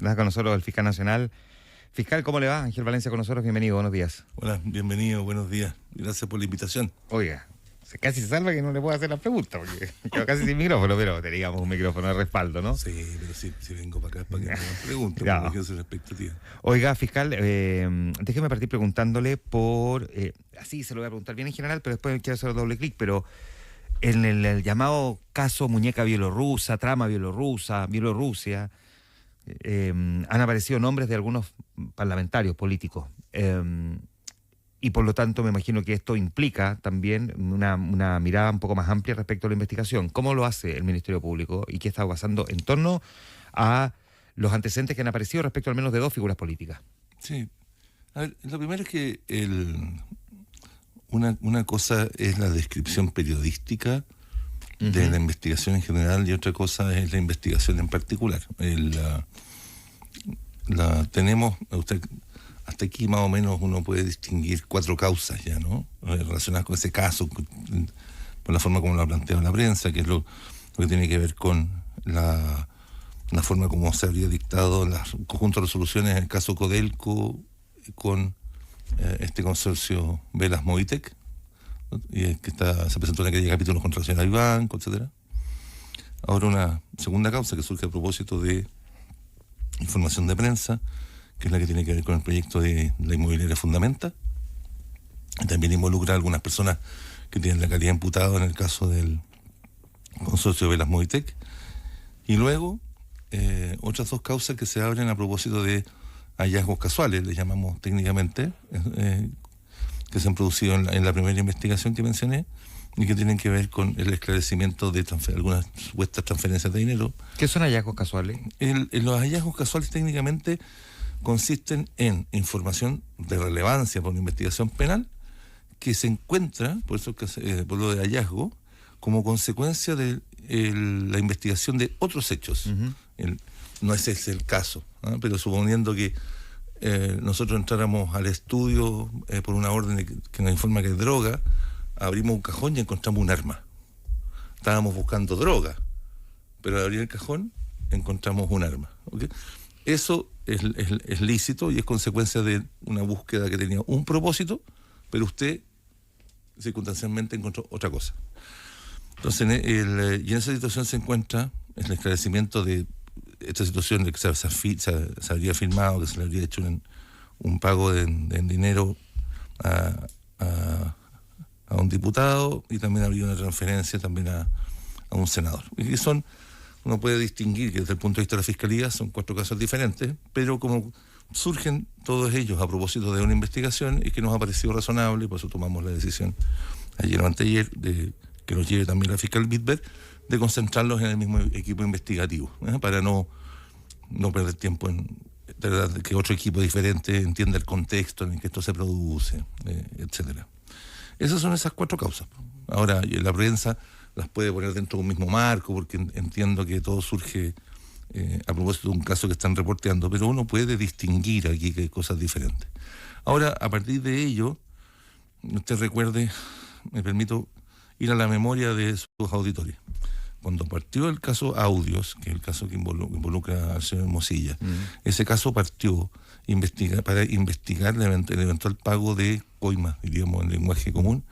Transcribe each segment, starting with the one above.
Está con nosotros el fiscal nacional. Fiscal, ¿cómo le va? Ángel Valencia con nosotros, bienvenido, buenos días. Hola, bienvenido, buenos días. Gracias por la invitación. Oiga, casi se salva que no le puedo hacer la pregunta, porque quedo casi sin micrófono, pero teníamos un micrófono de respaldo, ¿no? Sí, pero sí vengo para acá para que me hagan preguntas, Ya. porque esa es la expectativa. Oiga, fiscal, déjeme partir preguntándole por... así se lo voy a preguntar bien en general, pero después quiero hacer doble clic, pero en el llamado caso muñeca bielorrusa, trama bielorrusa, Bielorrusia, han aparecido nombres de algunos parlamentarios políticos. Y por lo tanto me imagino que esto implica también una mirada un poco más amplia respecto a la investigación. ¿Cómo lo hace el Ministerio Público y qué está pasando en torno a los antecedentes que han aparecido respecto al menos de dos figuras políticas? Sí. A ver, lo primero es que una cosa es la descripción periodística de la investigación en general y otra cosa es la investigación en particular. Tenemos, hasta aquí más o menos uno puede distinguir 4 causas ya, ¿no? Relacionadas con ese caso, por la forma como lo ha planteado la prensa, que es lo que tiene que ver con la forma como se habría dictado las conjunto de resoluciones en el caso Codelco con este consorcio Velas Movitec, y que se presentó en aquel capítulo contra la señora Ibanco, etcétera. Ahora una segunda causa que surge a propósito de información de prensa, que es la que tiene que ver con el proyecto de la inmobiliaria Fundamenta. También involucra a algunas personas que tienen la calidad imputada en el caso del consorcio Velas Movitec. Y luego otras 2 causas que se abren a propósito de hallazgos casuales, les llamamos técnicamente, que se han producido en la primera investigación que mencioné y que tienen que ver con el esclarecimiento de algunas supuestas transferencias de dinero. ¿Qué son hallazgos casuales? Los hallazgos casuales técnicamente consisten en información de relevancia para una investigación penal que se encuentra, por eso por lo de hallazgo, como consecuencia de la investigación de otros hechos. Uh-huh. No ese es el caso, ¿no? Pero suponiendo que nosotros entráramos al estudio por una orden que nos informa que es droga, abrimos un cajón y encontramos un arma. Estábamos buscando droga, pero al abrir el cajón encontramos un arma. ¿Okay? Eso es lícito y es consecuencia de una búsqueda que tenía un propósito, pero usted circunstancialmente encontró otra cosa. Entonces, y en esa situación se encuentra el esclarecimiento de esta situación de que se habría firmado, que se le habría hecho un pago de dinero a un diputado y también habría una transferencia también a un senador. Y uno puede distinguir que desde el punto de vista de la Fiscalía son 4 casos diferentes, pero como surgen todos ellos a propósito de una investigación y que nos ha parecido razonable, por eso tomamos la decisión ayer o anteayer de que nos lleve también la fiscal Bitbert, de concentrarlos en el mismo equipo investigativo, para no perder tiempo en que otro equipo diferente entienda el contexto en el que esto se produce, etcétera. Esas son esas 4 causas. Ahora, la prensa las puede poner dentro de un mismo marco, porque entiendo que todo surge a propósito de un caso que están reporteando, pero uno puede distinguir aquí que hay cosas diferentes. Ahora, a partir de ello, usted recuerde, me permito ir a la memoria de sus auditores. Cuando partió el caso Audios, que es el caso que involucra al señor Mosilla, ese caso partió para investigar el eventual pago de coimas, diríamos en lenguaje común,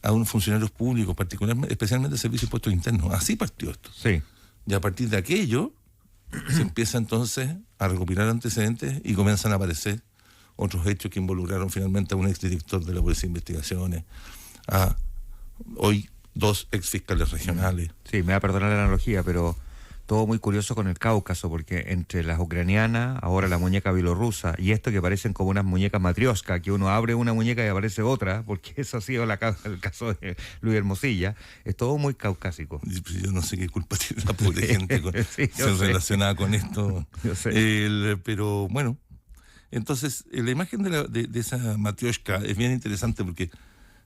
a unos funcionarios públicos, particularmente, especialmente de servicios de impuestos internos. Así partió esto. Sí. Y a partir de aquello se empieza entonces a recopilar antecedentes y comienzan a aparecer otros hechos que involucraron finalmente a un exdirector de la Policía de Investigaciones, a hoy 2 exfiscales regionales. Sí, me va a perdonar la analogía, pero todo muy curioso con el Cáucaso, porque entre las ucranianas, ahora la muñeca bielorrusa, y esto que parecen como unas muñecas matrioska, que uno abre una muñeca y aparece otra, porque eso ha sido el caso de Luis Hermosilla, es todo muy caucásico. Yo no sé qué culpa tiene la pobre gente sí, relacionada con esto. Yo sé. Pero bueno, entonces la imagen de esa matrioshka es bien interesante porque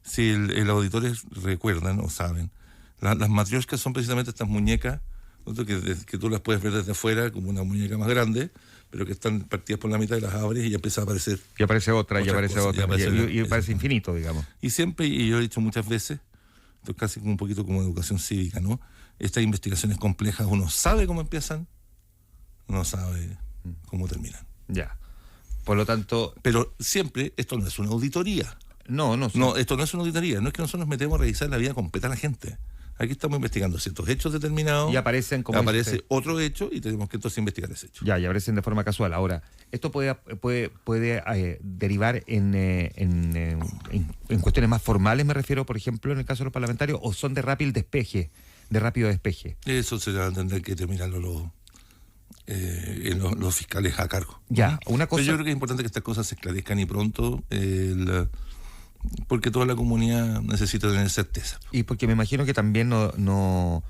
si los auditores recuerdan o saben, las matrioshkas son precisamente estas muñecas, ¿no? que tú las puedes ver desde afuera como una muñeca más grande, pero que están partidas por la mitad y las abres y ya empieza a aparecer. Y aparece otra, y aparece cosa, otra. Y aparece infinito, digamos. Y siempre, y yo he dicho muchas veces, esto es casi como un poquito como educación cívica, ¿no? Estas investigaciones complejas, uno sabe cómo empiezan, uno sabe cómo terminan. Ya. Por lo tanto... Pero siempre, esto no es una auditoría. No, Esto no es una auditoría. No es que nosotros nos metemos a revisar la vida completa de la gente. Aquí estamos investigando ciertos hechos determinados. Y aparece otro hecho y tenemos que entonces investigar ese hecho. Ya, y aparecen de forma casual. Ahora, ¿esto puede derivar en cuestiones más formales, me refiero, por ejemplo, en el caso de los parlamentarios, o son de rápido despeje? Eso se va a tener que terminarlo los fiscales a cargo. Ya, una cosa... Pero yo creo que es importante que estas cosas se esclarezcan y pronto, porque toda la comunidad necesita tener certeza. Y porque me imagino que también yo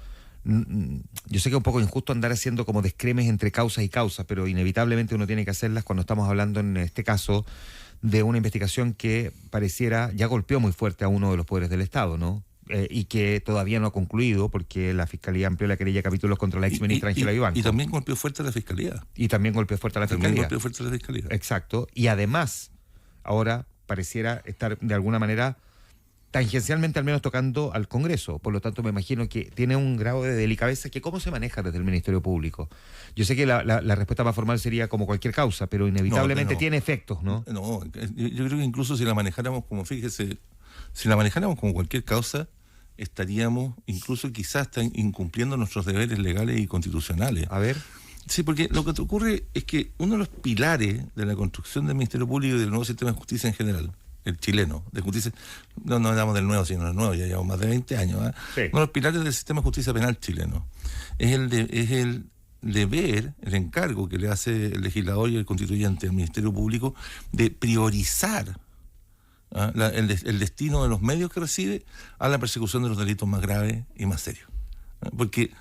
sé que es un poco injusto andar haciendo como descremes entre causas y causas, pero inevitablemente uno tiene que hacerlas cuando estamos hablando, en este caso, de una investigación que pareciera ya golpeó muy fuerte a uno de los poderes del Estado, ¿no? Y que todavía no ha concluido porque la Fiscalía amplió la querella de capítulos contra la exministra Ángela Vivanco. Y también golpeó fuerte a la Fiscalía. Fiscalía. Exacto. Y además, ahora pareciera estar de alguna manera tangencialmente al menos tocando al Congreso. Por lo tanto, me imagino que tiene un grado de delicadeza que ¿cómo se maneja desde el Ministerio Público? Yo sé que la respuesta más formal sería como cualquier causa, pero inevitablemente tiene efectos, ¿no? No, yo creo que incluso si la manejáramos como, fíjese, si la manejáramos como cualquier causa, estaríamos incluso quizás incumpliendo nuestros deberes legales y constitucionales. A ver. Sí, porque lo que ocurre es que uno de los pilares de la construcción del Ministerio Público y del nuevo sistema de justicia en general, el chileno, de justicia, no hablamos del nuevo, sino del nuevo, ya llevamos más de 20 años, Sí. Uno de los pilares del sistema de justicia penal chileno es el deber, el encargo que le hace el legislador y el constituyente al Ministerio Público de priorizar el destino de los medios que recibe a la persecución de los delitos más graves y más serios. Porque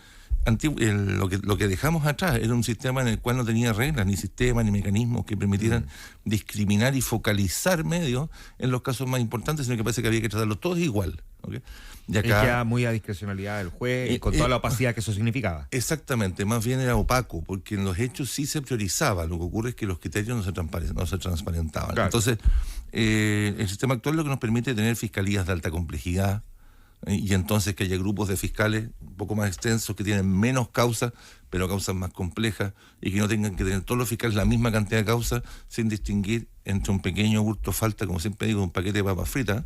lo que dejamos atrás era un sistema en el cual no tenía reglas, ni sistemas, ni mecanismos que permitieran discriminar y focalizar medios en los casos más importantes, sino que parece que había que tratarlos todos igual. ¿Okay? Y acá, es ya muy a discrecionalidad del juez y con toda la opacidad que eso significaba. Exactamente, más bien era opaco, porque en los hechos sí se priorizaba. Lo que ocurre es que los criterios no se transparentaban. Claro. Entonces, el sistema actual lo que nos permite tener fiscalías de alta complejidad, y entonces que haya grupos de fiscales un poco más extensos que tienen menos causas, pero causas más complejas, y que no tengan que tener todos los fiscales la misma cantidad de causas sin distinguir entre un pequeño hurto falta, como siempre digo, un paquete de papas fritas,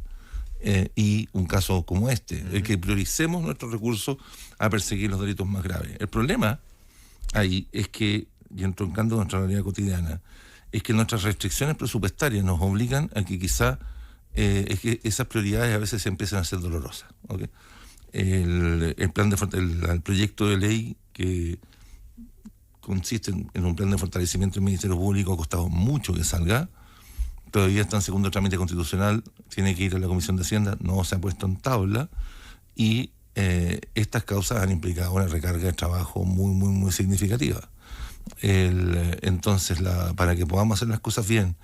y un caso como este, el que prioricemos nuestros recursos a perseguir los delitos más graves. El problema ahí es que, y entroncando nuestra realidad cotidiana, es que nuestras restricciones presupuestarias nos obligan a que quizá es que esas prioridades a veces se empiezan a ser dolorosas. ¿Okay? El proyecto de ley que consiste en un plan de fortalecimiento del Ministerio Público ha costado mucho que salga. Todavía está en segundo trámite constitucional, tiene que ir a la Comisión de Hacienda, no se ha puesto en tabla, y estas causas han implicado una recarga de trabajo muy, muy, muy significativa. Entonces, para que podamos hacer las cosas bien,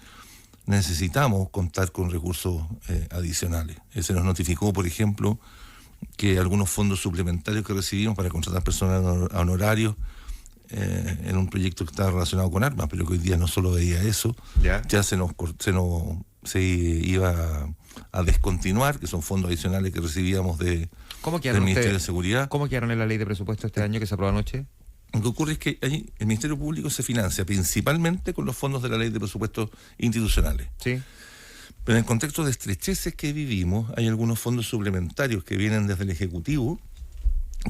necesitamos contar con recursos adicionales. Se nos notificó, por ejemplo, que algunos fondos suplementarios que recibimos para contratar personal a honorarios en un proyecto que estaba relacionado con armas, pero que hoy día no solo veía eso, ya se iba a descontinuar, que son fondos adicionales que recibíamos del Ministerio de Seguridad. ¿Cómo quedaron en la ley de presupuesto este año que se aprobó anoche? Lo que ocurre es que el Ministerio Público se financia principalmente con los fondos de la ley de presupuestos institucionales. Sí. Pero en el contexto de estrecheces que vivimos, hay algunos fondos suplementarios que vienen desde el Ejecutivo,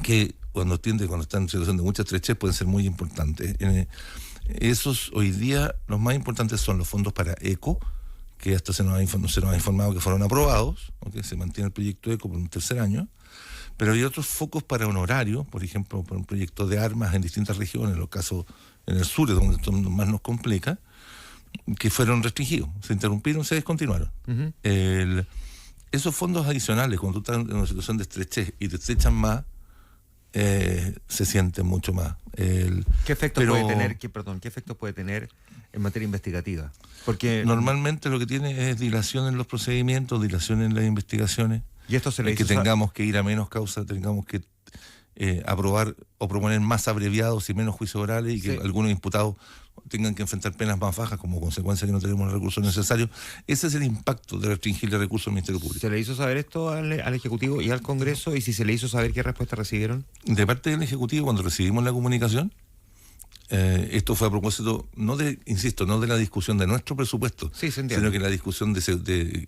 que cuando están en situación de mucha estrechez pueden ser muy importantes. Esos hoy día los más importantes son los fondos para ECO, que hasta se nos ha informado que fueron aprobados, ¿okay? Se mantiene el proyecto ECO por un tercer año, pero hay otros focos para honorarios, por ejemplo, por un proyecto de armas en distintas regiones, en los casos en el sur, donde esto más nos complica, que fueron restringidos, se interrumpieron, se descontinuaron. Uh-huh. Esos fondos adicionales, cuando tú estás en una situación de estrechez y te estrechan más, se siente mucho más. ¿Qué efectos puede tener en materia investigativa? Porque normalmente lo que tiene es dilación en los procedimientos, dilación en las investigaciones. Y esto se le que tengamos que ir a menos causas, tengamos que aprobar o proponer más abreviados y menos juicios orales, y que algunos imputados tengan que enfrentar penas más bajas como consecuencia de que no tenemos los recursos necesarios. Ese es el impacto de restringirle recursos al Ministerio Público. ¿Se le hizo saber esto al Ejecutivo y al Congreso? ¿Y si se le hizo saber qué respuesta recibieron? De parte del Ejecutivo, cuando recibimos la comunicación, Esto fue a propósito, no de la discusión de nuestro presupuesto, Sí, se entiende. sino que la discusión que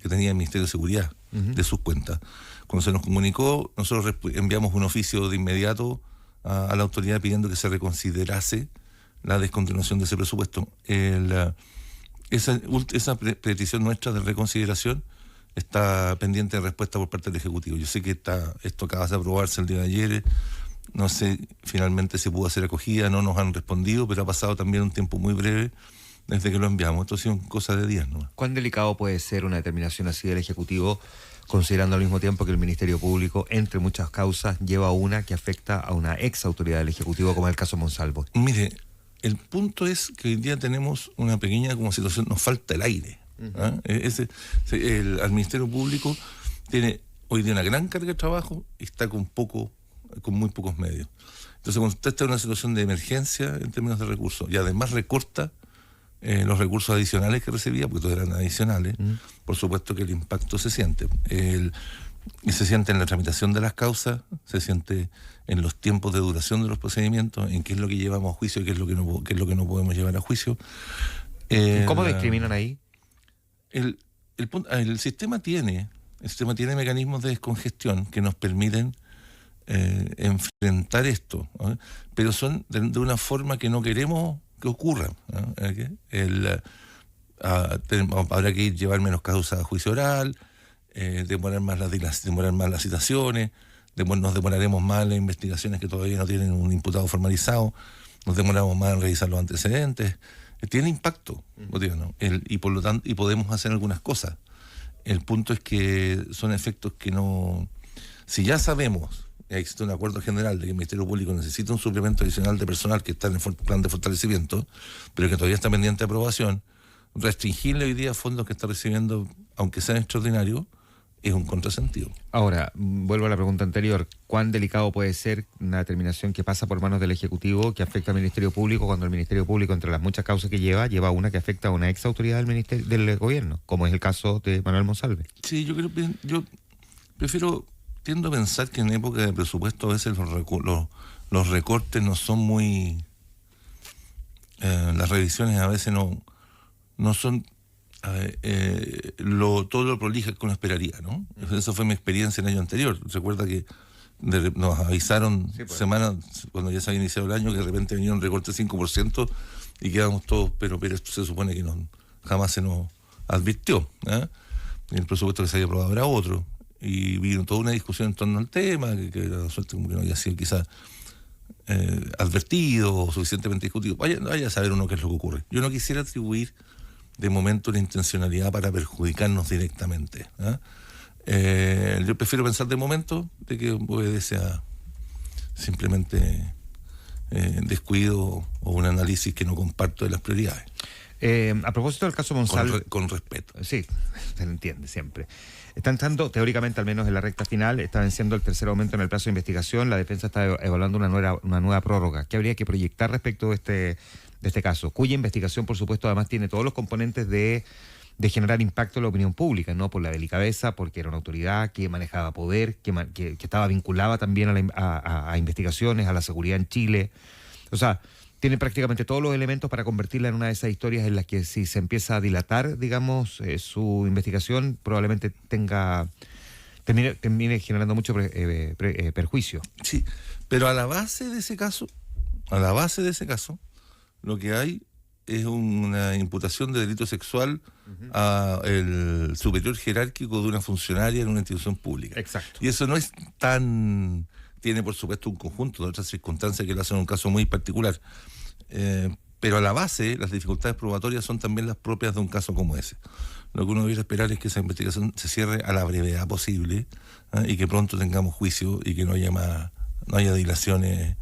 tenía el Ministerio de Seguridad de sus cuentas. Cuando se nos comunicó, nosotros enviamos un oficio de inmediato a la autoridad pidiendo que se reconsiderase la descontinuación de ese presupuesto. Esa petición nuestra de reconsideración está pendiente de respuesta por parte del Ejecutivo. Yo sé que esto acaba de aprobarse el día de ayer. No sé, finalmente se pudo hacer acogida, no nos han respondido, pero ha pasado también un tiempo muy breve desde que lo enviamos. Esto ha sido cosa de días, ¿no? ¿Cuán delicado puede ser una determinación así del Ejecutivo, considerando al mismo tiempo que el Ministerio Público, entre muchas causas, lleva una que afecta a una ex autoridad del Ejecutivo, como es el caso Monsalvo? Mire, el punto es que hoy día tenemos una pequeña como situación, nos falta el aire. ¿Ah? Al Ministerio Público tiene hoy día una gran carga de trabajo y está con muy pocos medios. Entonces, cuando usted está en una situación de emergencia en términos de recursos y además recorta los recursos adicionales que recibía, porque todos eran adicionales, por supuesto que el impacto se siente. Y se siente en la tramitación de las causas, se siente en los tiempos de duración de los procedimientos, en qué es lo que llevamos a juicio y qué es lo que no podemos llevar a juicio. ¿Cómo discriminan ahí? El sistema tiene mecanismos de descongestión que nos permiten enfrentar esto, ¿no? Pero son de una forma que no queremos que ocurra, ¿no? Habrá que llevar menos causas a juicio oral, demorar más las citaciones, nos demoraremos más en las investigaciones que todavía no tienen un imputado formalizado, nos demoramos más en revisar los antecedentes. Tiene impacto, ¿no? Y por lo tanto, y podemos hacer algunas cosas. El punto es que son efectos que no... Si ya sabemos, existe un acuerdo general de que el Ministerio Público necesita un suplemento adicional de personal que está en el plan de fortalecimiento, pero que todavía está pendiente de aprobación, restringirle hoy día fondos que está recibiendo, aunque sean extraordinarios, es un contrasentido. Ahora, vuelvo a la pregunta anterior. ¿Cuán delicado puede ser una determinación que pasa por manos del Ejecutivo que afecta al Ministerio Público cuando el Ministerio Público, entre las muchas causas que lleva una que afecta a una ex autoridad del gobierno, como es el caso de Manuel Monsalve? Sí, yo tiendo a pensar que en época de presupuesto a veces los recortes no son muy... las revisiones a veces no son... todo lo prolija que uno esperaría, ¿no? Esa fue mi experiencia el año anterior. Recuerda que nos avisaron semanas cuando ya se había iniciado el año que de repente venía un recorte de 5% y quedamos todos, pero esto se supone que jamás se nos advirtió, ¿eh? El presupuesto que se había aprobado era otro y vino toda una discusión en torno al tema que era suerte como que no había sido quizás advertido o suficientemente discutido. Vaya a saber uno qué es lo que ocurre. Yo no quisiera atribuir de momento una intencionalidad para perjudicarnos directamente, ¿eh? Yo prefiero pensar de momento de que obedece a simplemente descuido o un análisis que no comparto de las prioridades. A propósito del caso Monsalve... Con respeto. Sí, se entiende siempre. Está entrando, teóricamente, al menos en la recta final, está venciendo el tercer aumento en el plazo de investigación. La defensa está evaluando una nueva prórroga. ¿Qué habría que proyectar respecto de este caso? Cuya investigación, por supuesto, además tiene todos los componentes de generar impacto en la opinión pública, ¿no? Por la delicadeza, porque era una autoridad que manejaba poder, que estaba vinculada también a investigaciones, a la seguridad en Chile. O sea, tiene prácticamente todos los elementos para convertirla en una de esas historias en las que si se empieza a dilatar, digamos, su investigación, probablemente termine generando mucho perjuicio. Sí, pero a la base de ese caso, lo que hay es una imputación de delito sexual a el superior jerárquico de una funcionaria en una institución pública. Exacto. Y eso no es tan... Tiene, por supuesto, un conjunto de otras circunstancias que lo hacen un caso muy particular. Pero a la base, las dificultades probatorias son también las propias de un caso como ese. Lo que uno debería esperar es que esa investigación se cierre a la brevedad posible, y que pronto tengamos juicio y que no haya dilaciones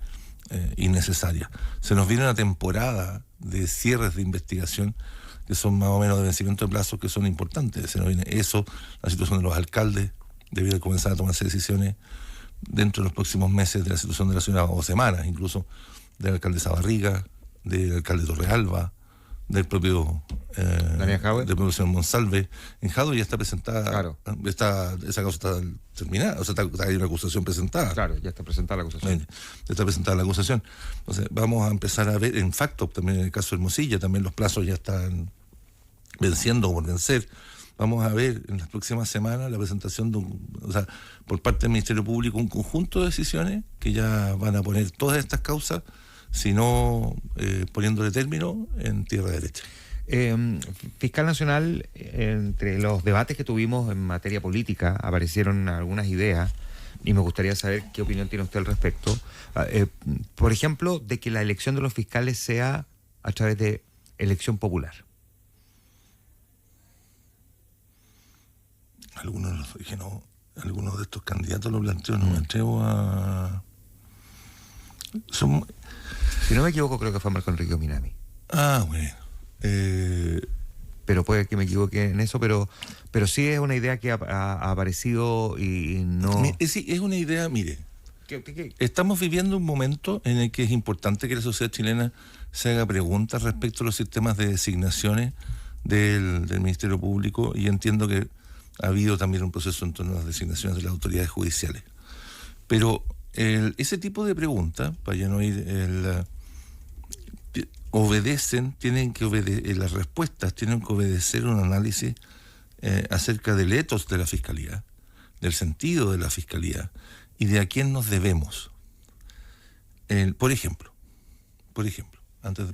innecesarias. Se nos viene una temporada de cierres de investigación que son más o menos de vencimiento de plazos que son importantes. Se nos viene eso, la situación de los alcaldes, debido a comenzar a tomarse decisiones dentro de los próximos meses de la situación de la ciudad, o semanas incluso, del alcalde Barriga, del alcalde Torrealba, del propio del propio señor Monsalve. En Jadwe ya está presentada, claro. Esa causa está terminada, o sea, hay una acusación presentada. Claro, ya está presentada la acusación. Ya está presentada la acusación. Entonces, vamos a empezar a ver, en facto, también en el caso de Hermosilla, también los plazos ya están venciendo o por vencer. Vamos a ver en las próximas semanas la presentación por parte del Ministerio Público un conjunto de decisiones que ya van a poner todas estas causas, si no poniéndole término, en tierra derecha. Fiscal Nacional, entre los debates que tuvimos en materia política, aparecieron algunas ideas y me gustaría saber qué opinión tiene usted al respecto. Por ejemplo, de que la elección de los fiscales sea a través de elección popular. Algunos de estos candidatos lo planteó, no me atrevo a... Si no me equivoco, creo que fue Marco Enrique Minami. Bueno. Pero puede que me equivoque en eso, pero sí es una idea que ha aparecido y no... Sí, es una idea, mire. ¿Qué? Estamos viviendo un momento en el que es importante que la sociedad chilena se haga preguntas respecto a los sistemas de designaciones del Ministerio Público, y entiendo que ha habido también un proceso en torno a las designaciones de las autoridades judiciales. Pero ese tipo de preguntas, para ya no ir... las respuestas tienen que obedecer un análisis acerca del ethos de la Fiscalía, del sentido de la Fiscalía y de a quién nos debemos. Por ejemplo,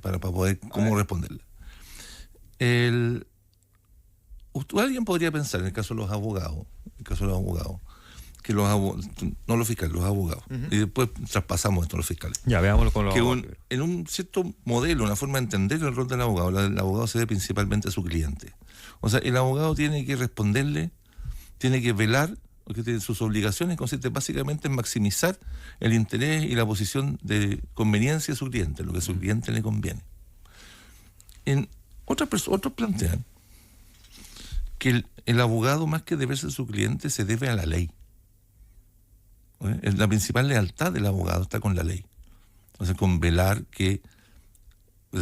para poder cómo responderla. Alguien podría pensar, en el caso de los abogados, que no los fiscales, los abogados, y después traspasamos esto a los fiscales. Ya, veámoslo con los abogados. En un cierto modelo, una forma de entender el rol del abogado, el abogado se debe principalmente a su cliente. O sea, el abogado tiene que responderle, tiene que velar, porque sus obligaciones consisten básicamente en maximizar el interés y la posición de conveniencia de su cliente, lo que a su cliente le conviene. Otros plantean que el abogado, más que deberse a su cliente, se debe a la ley. La principal lealtad del abogado está con la ley. O sea, con velar que,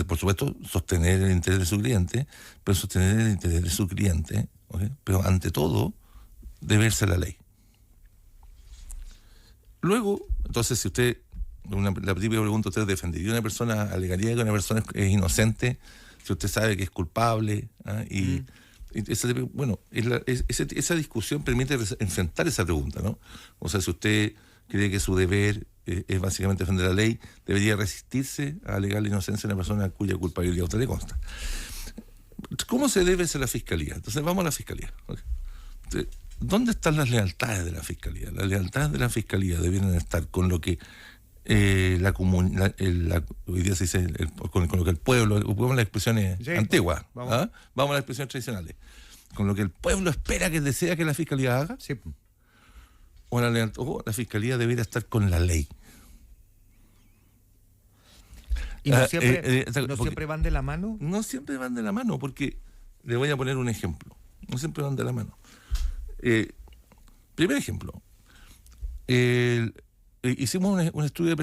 por supuesto, sostener el interés de su cliente, pero sostener el interés de su cliente, pero ante todo, deberse a la ley. Luego, entonces, si usted, la típica pregunta, ¿usted defendería a una persona, alegaría que una persona es inocente, si usted sabe que es culpable? Esa discusión permite enfrentar esa pregunta, ¿no? O sea, si usted cree que su deber es básicamente defender la ley, debería resistirse a alegar la inocencia de una persona cuya culpabilidad a usted le consta. ¿Cómo se debe hacer la Fiscalía? Entonces vamos a la Fiscalía. Entonces, ¿dónde están las lealtades de la Fiscalía? Las lealtades de la Fiscalía debieran estar con lo que hoy día se dice con lo que el pueblo, vamos a las expresiones antiguas, vamos a las expresiones tradicionales, con lo que el pueblo espera, que desea que la Fiscalía haga, sí. O la Fiscalía debería estar con la ley. ¿Y no siempre van de la mano? No siempre van de la mano, porque le voy a poner un ejemplo. No siempre van de la mano. Primer ejemplo. Hicimos un estudio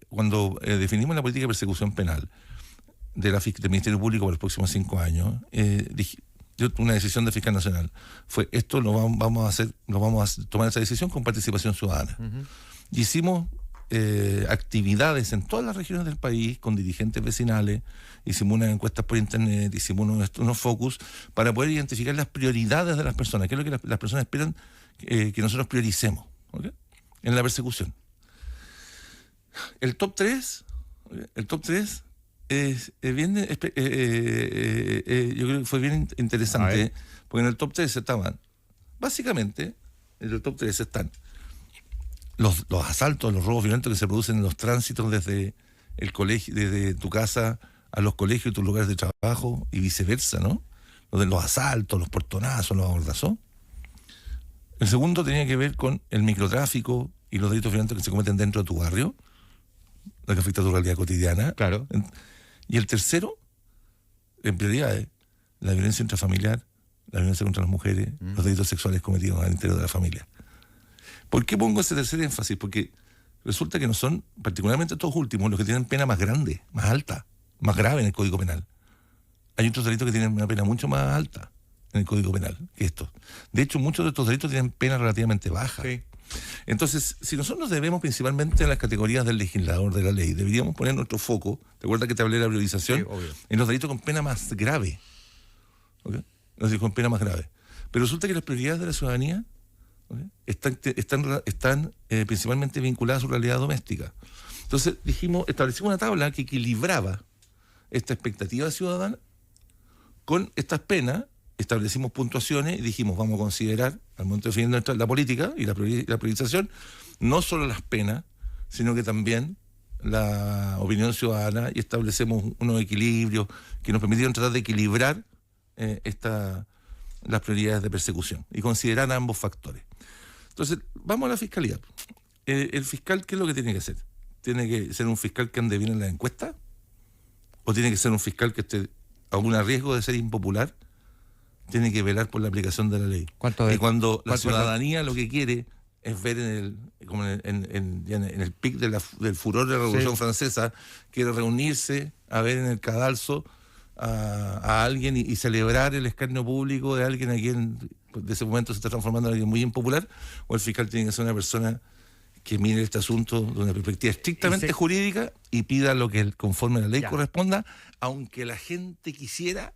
cuando definimos la política de persecución penal del Ministerio Público para los próximos 5 años. Una decisión del Fiscal Nacional fue: esto vamos a tomar esa decisión con participación ciudadana. Y hicimos actividades en todas las regiones del país con dirigentes vecinales, hicimos unas encuestas por internet, hicimos unos focus para poder identificar las prioridades de las personas, qué es lo que las personas esperan que nosotros prioricemos, ¿okay?, en la persecución. El top 3 es bien, yo creo que fue bien interesante, porque en el top 3 estaban, básicamente, en el top 3 están los asaltos, los robos violentos que se producen en los tránsitos desde el colegio, desde tu casa a los colegios y tus lugares de trabajo y viceversa, ¿no? Los asaltos, los portonazos, los abordazos. El segundo tenía que ver con el microtráfico y los delitos violentos que se cometen dentro de tu barrio, lo que afecta a tu realidad cotidiana. Claro. Y el tercero, en prioridades, la violencia intrafamiliar, la violencia contra las mujeres, los delitos sexuales cometidos al interior de la familia. ¿Por qué pongo ese tercer énfasis? Porque resulta que no son, particularmente estos últimos, los que tienen pena más grande, más alta, más grave en el Código Penal. hay otros delitos que tienen una pena mucho más alta en el Código Penal que estos. De hecho, muchos de estos delitos tienen penas relativamente bajas. Sí. Entonces, si nosotros nos debemos principalmente a las categorías del legislador de la ley, deberíamos poner nuestro foco, ¿te acuerdas que te hablé de la priorización? Sí, obvio. En los delitos con pena más grave. ¿Ok? Los delitos con pena más grave. Pero resulta que las prioridades de la ciudadanía, ¿ok?, están principalmente vinculadas a su realidad doméstica. Entonces establecimos una tabla que equilibraba esta expectativa ciudadana con estas penas. Establecimos puntuaciones y dijimos, vamos a considerar, al momento de definir la política y la priorización, no solo las penas, sino que también la opinión ciudadana, y establecemos unos equilibrios que nos permitieron tratar de equilibrar las prioridades de persecución y considerar ambos factores. Entonces, vamos a la fiscalía. ¿El fiscal qué es lo que tiene que hacer? ¿Tiene que ser un fiscal que ande bien en la encuesta? ¿O tiene que ser un fiscal que esté aún a riesgo de ser impopular? Tiene que velar por la aplicación de la ley. Y cuando la ciudadanía lo que quiere es ver en el pic del furor de la Revolución Francesa, quiere reunirse a ver en el cadalso a alguien y celebrar el escarnio público de alguien a quien de ese momento se está transformando en alguien muy impopular, o el fiscal tiene que ser una persona que mire este asunto de una perspectiva estrictamente jurídica y pida lo que conforme a la ley corresponda, aunque la gente quisiera,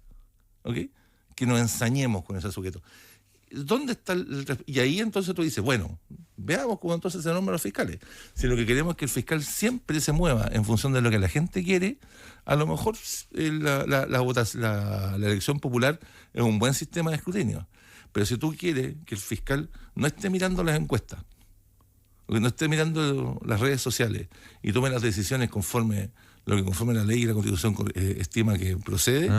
¿ok?, que nos ensañemos con ese sujeto. ¿Dónde está y ahí entonces tú dices, bueno, veamos cómo entonces se nombran los fiscales. Si lo que queremos es que el fiscal siempre se mueva en función de lo que la gente quiere, a lo mejor la elección popular es un buen sistema de escrutinio. Pero si tú quieres que el fiscal no esté mirando las encuestas, o que no esté mirando las redes sociales y tome las decisiones conforme la ley y la Constitución estima que procede,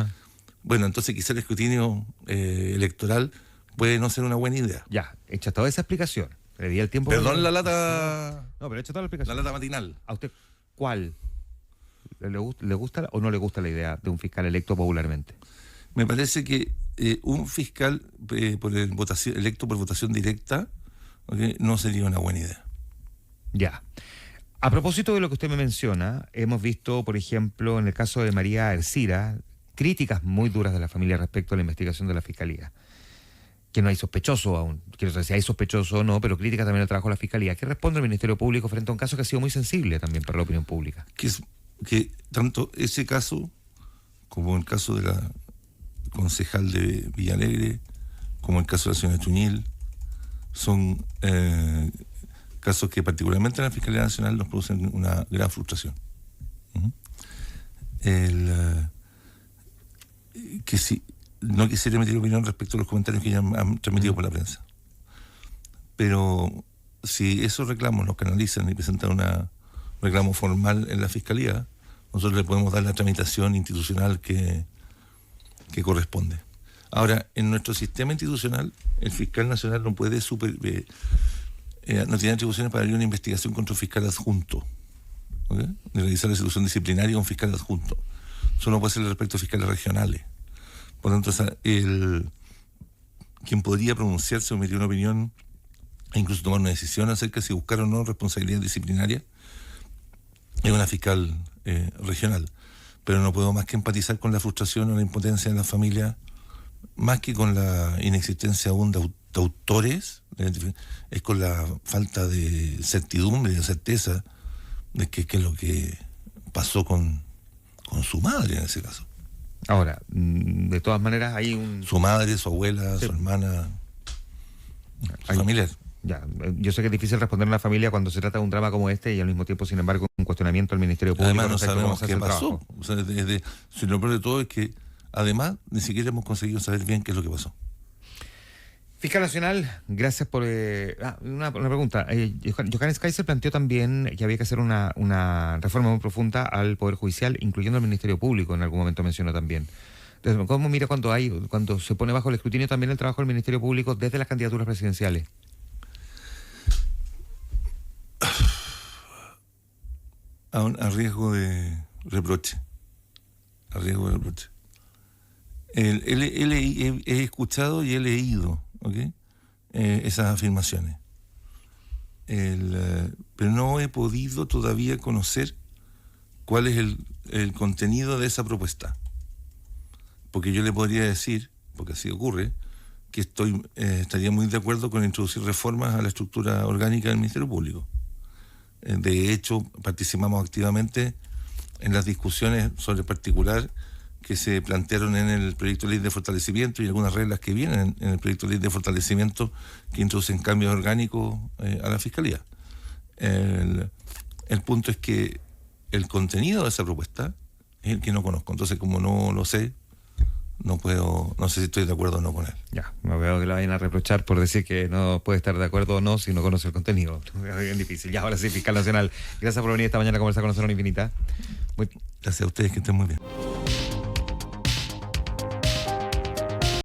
bueno, entonces quizá el escrutinio electoral puede no ser una buena idea. Ya, hecha toda esa explicación. Le di el tiempo. Perdón la lata. No, pero hecha toda la explicación. La lata matinal. ¿A usted cuál? ¿Le gusta o no le gusta la idea de un fiscal electo popularmente? Me parece que un fiscal electo por votación directa, ¿okay?, no sería una buena idea. Ya. A propósito de lo que usted me menciona, hemos visto, por ejemplo, en el caso de María Ercira, críticas muy duras de la familia respecto a la investigación de la Fiscalía. Que no hay sospechoso aún. Quiero decir, si hay sospechoso o no, pero críticas también al trabajo de la Fiscalía. ¿Qué responde el Ministerio Público frente a un caso que ha sido muy sensible también para la opinión pública? Que tanto ese caso como el caso de la concejal de Villalegre, como el caso de la señora Chuñil, son casos que particularmente en la Fiscalía Nacional nos producen una gran frustración. Que si no quisiera emitir opinión respecto a los comentarios que ya han transmitido por la prensa, pero si esos reclamos los canalizan y presentan un reclamo formal en la Fiscalía, nosotros le podemos dar la tramitación institucional que corresponde. Ahora, en nuestro sistema institucional, el fiscal nacional no puede no tiene atribuciones para abrir una investigación contra un fiscal adjunto, ¿okay?, de realizar la ejecución disciplinaria a un fiscal adjunto. Eso no puede ser respecto a fiscales regionales. Por lo tanto, quien podría pronunciarse o emitir una opinión e incluso tomar una decisión acerca de si buscar o no responsabilidad disciplinaria es una fiscal regional. Pero no puedo más que empatizar con la frustración o la impotencia de la familia, más que con la inexistencia aún de autores, es con la falta de certidumbre, de certeza de qué es lo que pasó con su madre en ese caso. Ahora, de todas maneras hay su madre, su abuela, su hermana, su familiar. Ya, yo sé que es difícil responder a una familia cuando se trata de un drama como este y al mismo tiempo, sin embargo, un cuestionamiento al Ministerio Público. Además no sabemos qué pasó. O sea, lo peor de todo es que además ni siquiera hemos conseguido saber bien qué es lo que pasó. Fiscal Nacional, gracias por... una pregunta. Johannes Kaiser planteó también que había que hacer una reforma muy profunda al Poder Judicial, incluyendo al Ministerio Público, en algún momento mencionó también. Entonces, ¿cómo mira cuando se pone bajo el escrutinio también el trabajo del Ministerio Público desde las candidaturas presidenciales? A riesgo de reproche. He escuchado y he leído, ¿okay?, esas afirmaciones. Pero no he podido todavía conocer cuál es el contenido de esa propuesta. porque yo le podría decir, porque así ocurre, que estaría muy de acuerdo con introducir reformas a la estructura orgánica del Ministerio Público. De hecho, participamos activamente en las discusiones sobre el particular que se plantearon en el proyecto de ley de fortalecimiento y algunas reglas que vienen en el proyecto de ley de fortalecimiento que introducen cambios orgánicos a la Fiscalía. El punto es que el contenido de esa propuesta es el que no conozco. Entonces, como no lo sé, no sé si estoy de acuerdo o no con él. Ya, no veo que lo vayan a reprochar por decir que no puede estar de acuerdo o no si no conoce el contenido. Es bien difícil. Ya, ahora sí, fiscal nacional, gracias por venir esta mañana a conversar con nosotros en Infinita. Gracias a ustedes, que estén muy bien.